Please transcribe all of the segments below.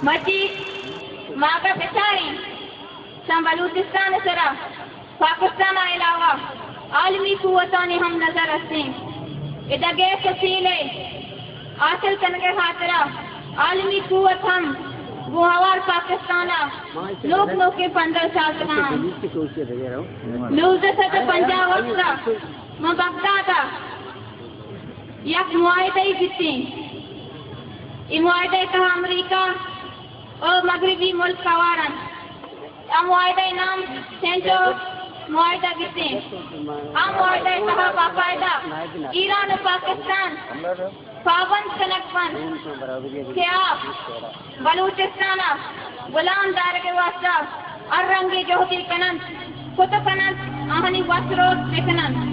مچی ماگا بچاری سم بلوچستان سرا پاکستان علاوہ عالمی قوتانی ہم نظر رسیں ادگے فصیلے حاصل کرنے کے خاطرہ عالمی قوت ہم گوہوار پاکستانہ لوگ لوگ کے 15 سال تکان نوزہ ستا 50 وقتا میں بغدادا یک معاہدہ ہی جتیں یہ معاہدہ کہا امریکہ اور مغربی ملک کاوارن معاہدہ نام سینچو معاہدہ کتنے معاہدہ کہا باقاعدہ ایران و پاکستان پابند کنک بند کہ آپ بلوچستانہ غلام دار کے واسطہ ارنگی جوہتی کنند کتو کنند آہنی واسروت بکنند.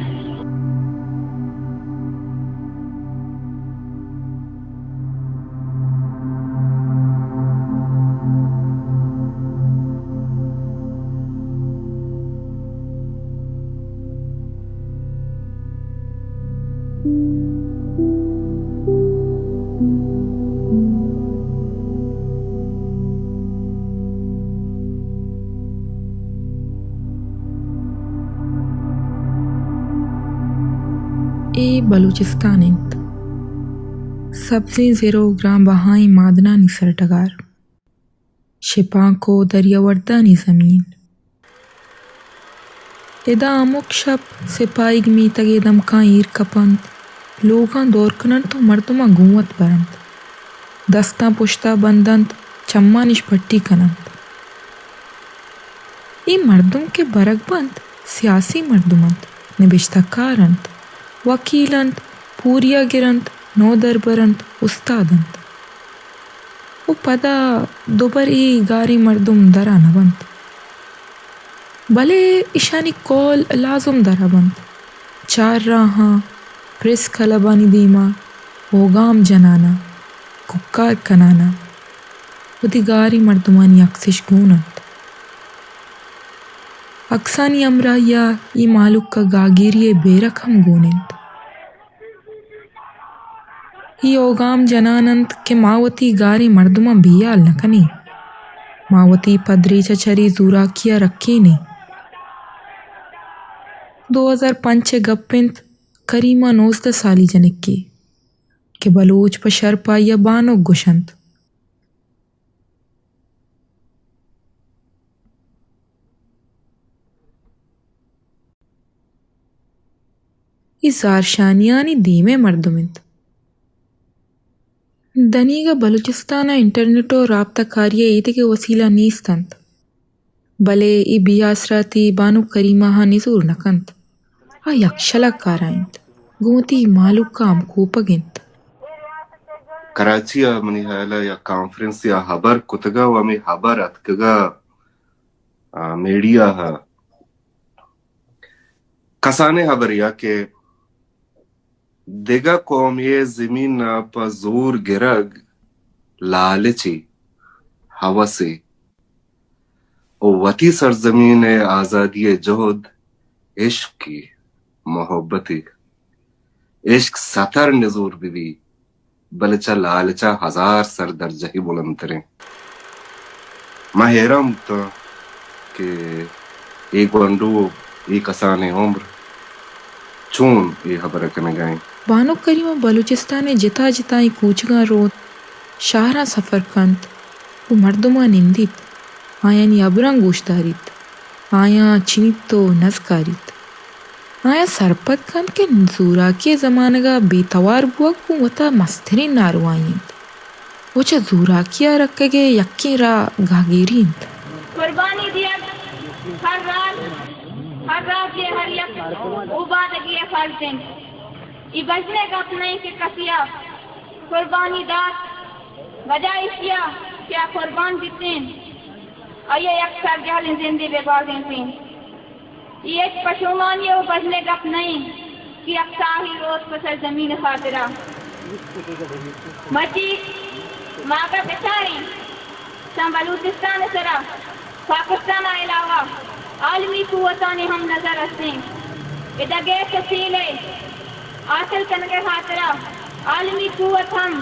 بلوچستان انت سبزیں زیرو گرام بہائیں مادنانی سرٹگار شپاں کو دریا وردانی زمین ادا امک شب سپاہی گمی تگے دمکاں ایر کپند لوگاں دور کنند تو مردماں گوت برند دستاں پشتا بندند چمانش پٹی کنند. ای مردم کے برگ بند سیاسی مردمند نبشتہ کارند وکیلند پوریا گرند نو دربرند استادند او پدا دوبر ای گاری مردم درا نبند بلے اشانی کول لازم درا بند 4 راہاں پریس کلبانی دیما ہوگام جنانا ککار کنانا ودی گاری مردمانی اکسش گونند اکسانی امرایا ای مالک کا گاگیری بے رقم گونند ای اوگام جنانند کہ ماوتی گاری مردماں بیال نکنی ماوتی پدری چچری زوراکیا رکھی نہیں. 2005 گپنت کریمہ 19 سالی جنکی کہ بلوچ پشر پائیا بانوک گشند ای زارشانیانی دیمے مردمند دنیگا بلوچستانہ انٹرنیٹ و رابطہ کاریہ ایتے کے وسیلہ نیستند بلے ای بی آسراتی بانو کریمہ ہاں نزور نکند یک شلک کارائند گوتی مالک کا ہم کوپگند کراچی منی حالہ یا کانفرنس یا خبر کتگا و ہمیں خبر اتکگا میڈیا ہا کسانے خبر یا کہ دیگا قومی زمین پا زور گرگ لالچی حوثی او وطی سرزمین آزادی جہد عشق کی محبتی عشق ستر نزور بھی بلچہ لالچہ 1000 سر درجہ ہی بلند تریں. میں حیرام تا کہ ایک گونڈو ایک کسانے عمر چون یہ خبر کنے گئیں. بانو کریمہ بلوچستان جتا جتائی کوچگاں روت شہراں سفر کنت وہ مردماں نندیت آیاں نی ابراں گوش داریت آیاں چنیت تو نزکاریت آیا سرپت کند کہ زوراکی زمانگا بے توار بوک کو وطا مسترین ناروائیند وچا زوراکیا رکھگے یکی را گاگیریند قربانی دیا ہر رات یہ ہر یک عبادگی فرزن ای بجنے کا اپنے کے کسیا قربانی دات وجہ اشیا کیا قربان دیتیں آیا یک سر جہل زندی بے بازیں تھیں یہ ایک پشومانی و بجنے کا اپنے کی اکساہی روز پسر زمین خاطرہ مچی ماگا بچاری سم بلوچستان سرا پاکستان علاوہ عالمی قوتانی ہم نظر رسیں ادگے فصیلے حاصل کرنے کے خاطرہ عالمی قوت ہم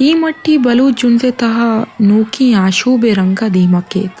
ಈ ಮಟ್ಟಿ ಬಲು ಜುಂಜೆ ತಹ ನೂಕಿ ಆಶೂಬೆ ರಂಗ ದೀಮಕೇತ್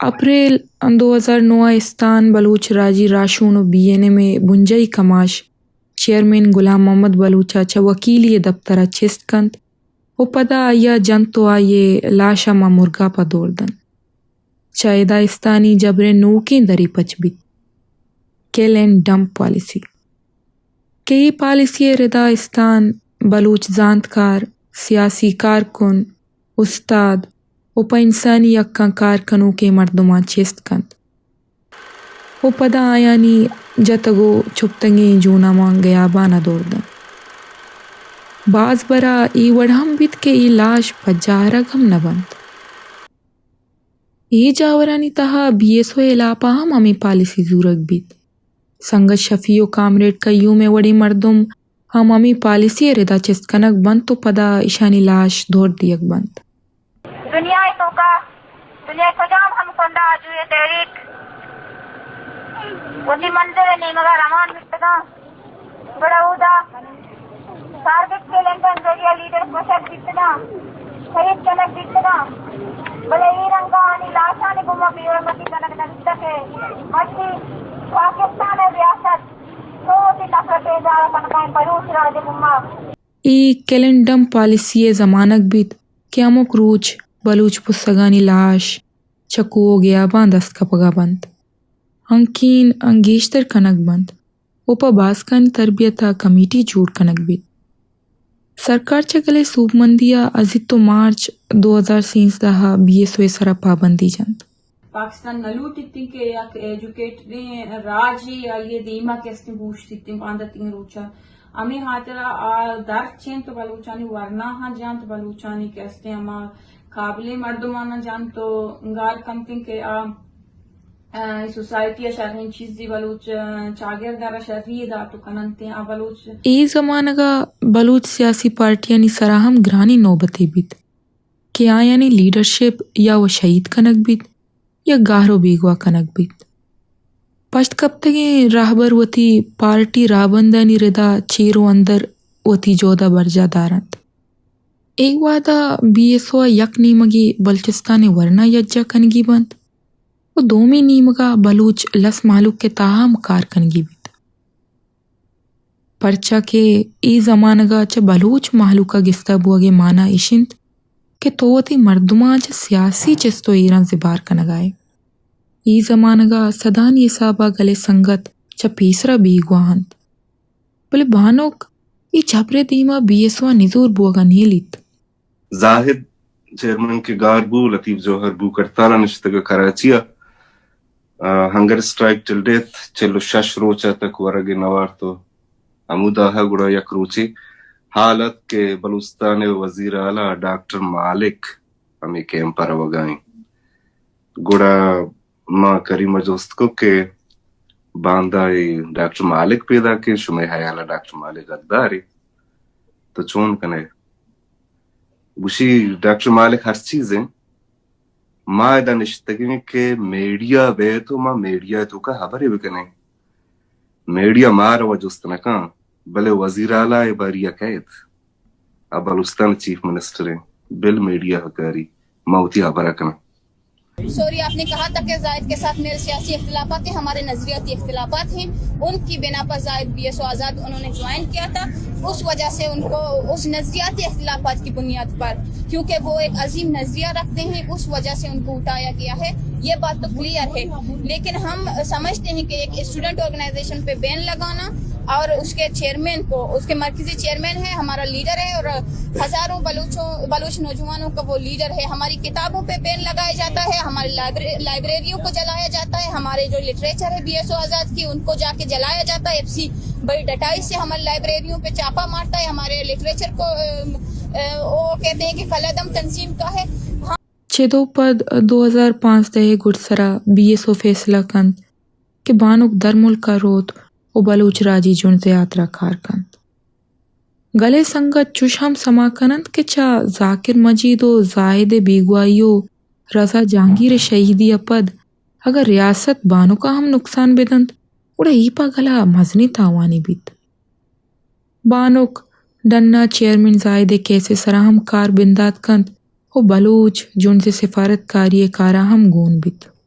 اپریل 2009 استان بلوچ راجی راشون و بی این میں بنجئی کماش چیئرمین غلام محمد بلوچا چا وکیلی دفترہ چست کنت و پدا آیا جنت تو آئیے لاشا ما مرگا پا دوردن چاہدہ استانی جبر نوکیں دری پچ بیت کل اینڈ ڈمپ پالیسی کہ یہ پالیسی ردا استان بلوچ زانتکار سیاسی کارکن استاد و پا انسانی یکاں کارکنوں کے مردمان چست کند و پدا آیانی جتگو چھپتنگیں جونا مان گیابانا دوردن بعض برا ای وڑھم بیت کہ ای لاش پجارگ ہم نبند ای جاورانی تہا بی ایس او علاپہ ہم ہمیں پالیسی زورگ بیت سنگت شفیع و کامریڈ قیوم وڑی مردم ہم ہمیں پالیسی ردا چست کنک بند تو پدا ایشانی لاش دور دیگ بند دنیا تو کا دنیا کجام ہم کندا آجوئے تحریک وزی منظر نہیں مگر رمان مستگاں بڑا اودا ٹارگٹ کے لندن ذریعہ لیڈر پشک دیتنا خرید کنک دیتنا بلے ای رنگا آنی لاشانی گمہ بیورمتی کنک نزدک ہے مجھے پاکستان ریاست سوتی نفرت ادارہ کنکائیں پروس راج گمہ ای کیلنڈم پالیسی زمانک بیت کہ امک روچ بلوچ پسگانی لاش چکو گیا باند است کپگا بند انکین انگیشتر کنک بند اوپا باسکانی تربیتا کمیٹی جوڑ کنک بیت سرکار چگلے سوب مندیا ازیتو مارچ 2013 بی ایس او سرا پابندی جند پاکستان نلوٹ اتن کے یک ایجوکیٹ راجی آئیے دیما کیسٹیں بوشت اتن پاندتیں روچا امی حاطرہ در چین تو بلوچانی ورنہ ہاں جان تو بلوچانی کیسٹیں اما قابل مردمانہ جان تو انگار کمپنگ کے سوسائٹی شرحین چیزی بلوچ چاگردارہ شرحی دا تو کننتے ہیں بلوچ ای زمانگا بلوچ سیاسی پارٹیانی سراہم گرانی نوبتی بیت کہ آیانی لیڈرشپ یا وہ شہید کنک بیت یا گاہرو بیگوا کنک بیت پشت کبتگیں راہبر وتی پارٹی رابندانی ردا چیرو اندر وتی جودہ برجا دارند ایک وعدہ بی ایس او یک نیمگی بلوچستان ورنہ یجا کنگی بند و دومی نیمگا بلوچ لس مالک کے تاہم کار کنگی بیت پرچا کے ای زمانگا چا بلوچ محلوکا گستا بوگے مانا اشنت کہ توتی مردمان چا سیاسی چستو ایران زبار کنگائے ای زمانگا صدانی حسابا گلے سنگت چا پیسرا بیگواہند بلے بانوک ای جبر دیما بی ایس او نزور بوگا نیلیت زاہد چیئرمین کے گاربو لطیف جوہر بو کرتالا نشتگا کراچیا ہنگر سٹرائک ٹل ڈیتھ چلو شش روچا تک ورگ نوار تو عمودہ ہے گڑا یک روچی حالت کے بلوچستان وزیر اعلیٰ ڈاکٹر مالک ہمیں کیمپر وگائیں گڑا ماں کریمہ جوست کو کہ باندائی ڈاکٹر مالک پیدا کے شمع حیالہ ڈاکٹر مالک غداری تو چون کنے بوشی ڈاکٹر مالک ہر چیزیں ماں ادا نشتگیں کہ میڈیا بے تو ماں میڈیا تو کا خبریں بکنے میڈیا مار و جستنکاں بلے وزیر اعلیٰ باریا قید اب بلوچستان چیف منسٹر ہیں بل میڈیا حکاری موتی خبر کنا سوری آپ نے کہا تھا کہ زائد کے ساتھ میرے سیاسی اختلافات ہیں ہمارے نظریاتی اختلافات ہیں ان کی بنا پر زائد بی ایس او آزاد انہوں نے جوائن کیا تھا اس وجہ سے ان کو اس نظریاتی اختلافات کی بنیاد پر کیونکہ وہ ایک عظیم نظریہ رکھتے ہیں اس وجہ سے ان کو اٹھایا گیا ہے یہ بات تو کلیئر ہے لیکن ہم سمجھتے ہیں کہ ایک اسٹوڈنٹ آرگنائزیشن پہ بین لگانا اور اس کے چیئرمین کو اس کے مرکزی چیئرمین ہے ہمارا لیڈر ہے اور ہزاروں بلوچ نوجوانوں کا وہ لیڈر ہے ہماری کتابوں پہ بین لگایا جاتا ہے ہماری لائبریریوں کو جلایا جاتا ہے ہمارے جو لٹریچر ہے بی ایس او آزاد کی ان کو جا کے جلایا جاتا ہے ایف سی بڑی ڈٹائی سے ہماری لائبریریوں پہ چاپا مارتا ہے ہمارے لٹریچر کو وہ کہتے ہیں کہ قلعدم تنظیم کا ہے چیدو پد 2015 گڑسرا بی ایس او فیصلہ کند کہ بانک در ملک روت و بلوچ راجی جن زیاترا کار کند گلے سنگت چوش ہم سما کنند کہ چا ذاکر مجید و زاہد بیگوائیو رضا جہانگیر شہیدی پد اگر ریاست بانو کا ہم نقصان بدند اڑا ہی پا گلا مزنی تاوانی بیت بانک ڈنا چیئرمین زاہد کیسے سراہم کار بندات کند و بلوچ جن سے سفارت کاری کارا ہم گون بیت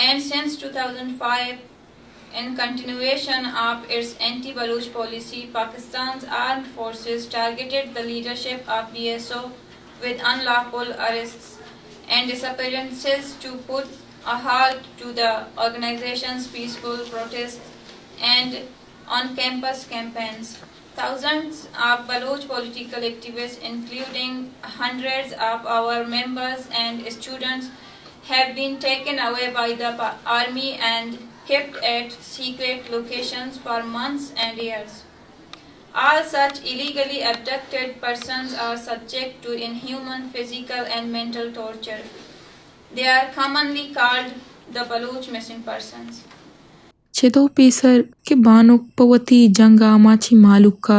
And since 2005, in continuation of its anti-Baluch policy, Pakistan's armed forces targeted the leadership of BSO with unlawful arrests and disappearances to put a halt to the organization's peaceful protests and on-campus campaigns. Thousands of Baluch political activists, including hundreds of our members and students, have been taken away by the army and kept at secret locations for months and years. All such illegally abducted persons are subject to inhuman physical and mental torture. They are commonly called the Baluch missing persons. చెదో పీసర్ కి బానోక్ పవతి జంగా మాచి మాలుకా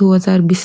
2020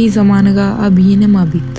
ಈ ಜಮಾನಗ Abhiyan ಮಾಬಿತ್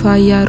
FIR